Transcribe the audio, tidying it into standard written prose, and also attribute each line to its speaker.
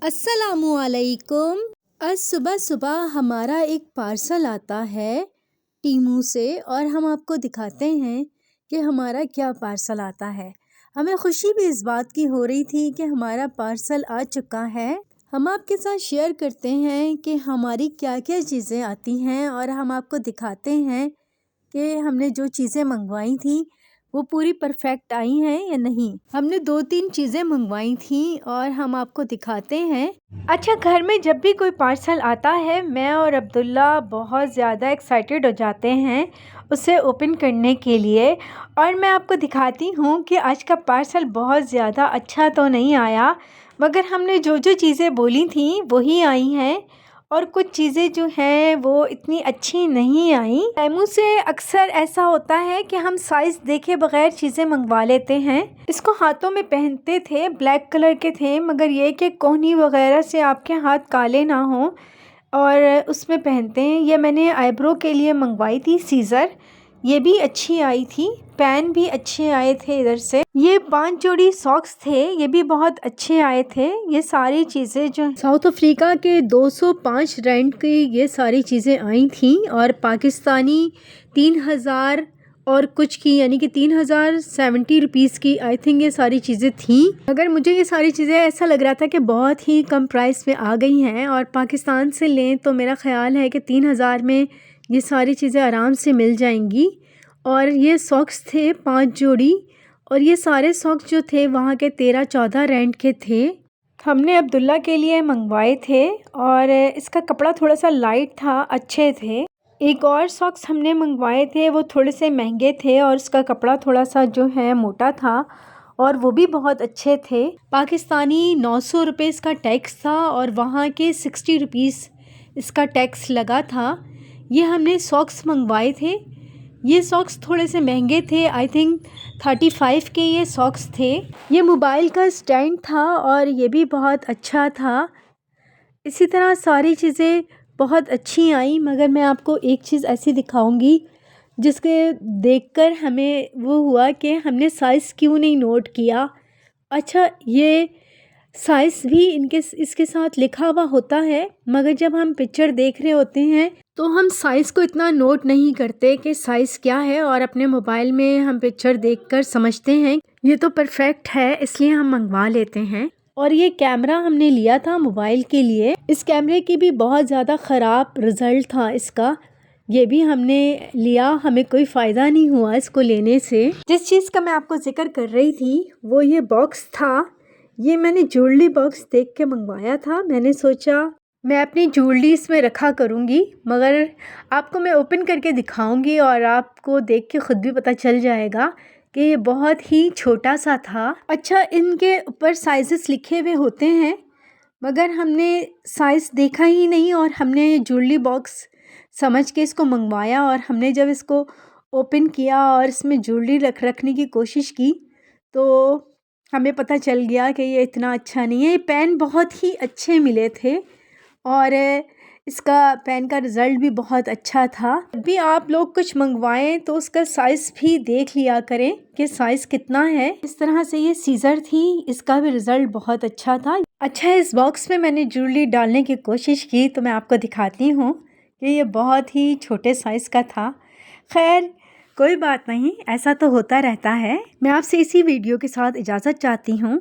Speaker 1: अस्सलामुअलैकुम। आज सुबह सुबह हमारा एक पार्सल आता है टीमू से और हम आपको दिखाते हैं कि हमारा क्या पार्सल आता है। हमें खुशी भी इस बात की हो रही थी कि हमारा पार्सल आ चुका है। हम आपके साथ शेयर करते हैं कि हमारी क्या क्या चीज़ें आती हैं और हम आपको दिखाते हैं कि हमने जो चीज़ें मंगवाई थी वो पूरी परफेक्ट आई हैं या नहीं। हमने 2-3 चीज़ें मंगवाई थी और हम आपको दिखाते हैं। अच्छा, घर में जब भी कोई पार्सल आता है मैं और अब्दुल्ला बहुत ज़्यादा एक्साइटेड हो जाते हैं उसे ओपन करने के लिए। और मैं आपको दिखाती हूँ कि आज का पार्सल बहुत ज़्यादा अच्छा तो नहीं आया, मगर हमने जो जो चीज़ें बोली थी वही आई हैं और कुछ चीज़ें जो हैं वो इतनी अच्छी नहीं आई। टेमू से अक्सर ऐसा होता है कि हम साइज़ देखे बगैर चीज़ें मंगवा लेते हैं। इसको हाथों में पहनते थे, ब्लैक कलर के थे, मगर ये कि कोहनी वगैरह से आपके हाथ काले ना हो और उसमें पहनते हैं। ये मैंने आईब्रो के लिए मंगवाई थी सीज़र, ये भी अच्छी आई थी। पेन भी अच्छे आए थे इधर से। ये 5 जोड़ी सॉक्स थे, ये भी बहुत अच्छे आए थे। ये सारी चीज़ें जो साउथ अफ्रीका के 205 रैंड की ये सारी चीज़ें आई थी और पाकिस्तानी 3000 और कुछ की, यानी कि 3070 रुपीज़ की आई थिंक ये सारी चीज़ें थी। अगर मुझे ये सारी चीज़ें ऐसा लग रहा था कि बहुत ही कम प्राइस में आ गई हैं और पाकिस्तान से लें तो मेरा ख़्याल है कि 3000 में ये सारी चीज़ें आराम से मिल जाएंगी। और ये सॉक्स थे 5 जोड़ी और ये सारे सॉक्स जो थे वहाँ के 13-14 रैंड के थे। हमने अब्दुल्ला के लिए मंगवाए थे और इसका कपड़ा थोड़ा सा लाइट था, अच्छे थे। एक और सॉक्स हमने मंगवाए थे, वो थोड़े से महंगे थे और उसका कपड़ा थोड़ा सा जो है मोटा था और वो भी बहुत अच्छे थे। पाकिस्तानी 900 रुपये इसका टैक्स था और वहाँ के 60 रुपीज़ इसका टैक्स लगा था। ये हमने सॉक्स मंगवाए थे। ये सॉक्स थोड़े से महंगे थे, आई थिंक 35 के ये सॉक्स थे। ये मोबाइल का स्टैंड था और ये भी बहुत अच्छा था। इसी तरह सारी चीज़ें बहुत अच्छी आई, मगर मैं आपको एक चीज़ ऐसी दिखाऊंगी जिसके देखकर हमें वो हुआ कि हमने साइज़ क्यों नहीं नोट किया। अच्छा, ये साइज़ भी इसके साथ लिखा हुआ होता है, मगर जब हम पिक्चर देख रहे होते हैं तो हम साइज़ को इतना नोट नहीं करते कि साइज़ क्या है, और अपने मोबाइल में हम पिक्चर देखकर समझते हैं ये तो परफेक्ट है, इसलिए हम मंगवा लेते हैं। और ये कैमरा हमने लिया था मोबाइल के लिए, इस कैमरे की भी बहुत ज़्यादा ख़राब रिज़ल्ट था इसका। ये भी हमने लिया, हमें कोई फ़ायदा नहीं हुआ इसको लेने से। जिस चीज़ का मैं आपको जिक्र कर रही थी वो ये बॉक्स था। ये मैंने ज्वेलरी बॉक्स देख के मंगवाया था। मैंने सोचा मैं अपनी ज्वेलरी इसमें रखा करूँगी, मगर आपको मैं ओपन करके दिखाऊँगी और आपको देख के ख़ुद भी पता चल जाएगा कि ये बहुत ही छोटा सा था। अच्छा, इनके ऊपर साइज़ेस लिखे हुए होते हैं, मगर हमने साइज़ देखा ही नहीं और हमने ज्वेलरी बॉक्स समझ के इसको मंगवाया। और हमने जब इसको ओपन किया और इसमें ज्वेलरी रखने की कोशिश की तो हमें पता चल गया कि ये इतना अच्छा नहीं है। ये पेन बहुत ही अच्छे मिले थे और इसका पेन का रिज़ल्ट भी बहुत अच्छा था। जब भी आप लोग कुछ मंगवाएं तो उसका साइज़ भी देख लिया करें कि साइज़ कितना है। इस तरह से ये सीज़र थी, इसका भी रिज़ल्ट बहुत अच्छा था। अच्छा, इस बॉक्स में मैंने ज्वेलरी डालने की कोशिश की तो मैं आपको दिखाती हूँ कि ये बहुत ही छोटे साइज़ का था। खैर कोई बात नहीं, ऐसा तो होता रहता है। मैं आपसे इसी वीडियो के साथ इजाज़त चाहती हूँ।